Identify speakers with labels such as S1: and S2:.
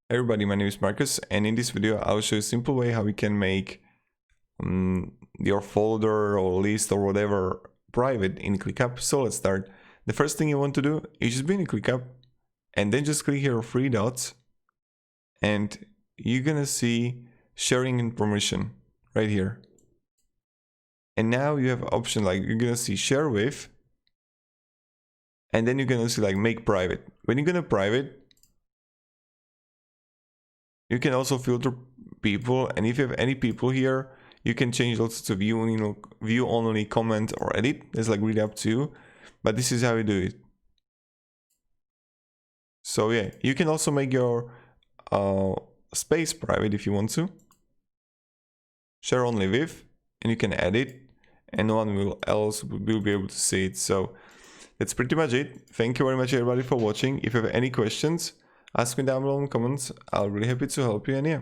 S1: Everybody, my name is Marcus, and in this video I'll show you a simple way how you can make your folder or list or whatever private in Clickup. So let's start. The first thing you want to do is just be in Clickup and then just click here three dots and you're gonna see sharing and permission right here. And now you have an option like you're gonna see share with, and then you're gonna see like make private. When you're gonna private, you can also filter people, and if you have any people here, you can change also to view only, comment, or edit. It's like really up to you, but this is how you do it. So yeah, you can also make your space private if you want to. Share only with, and you can edit, and no one else will be able to see it. So that's pretty much it. Thank you very much everybody for watching. If you have any questions, ask me down below in the comments. I'll be really happy to help you, and yeah.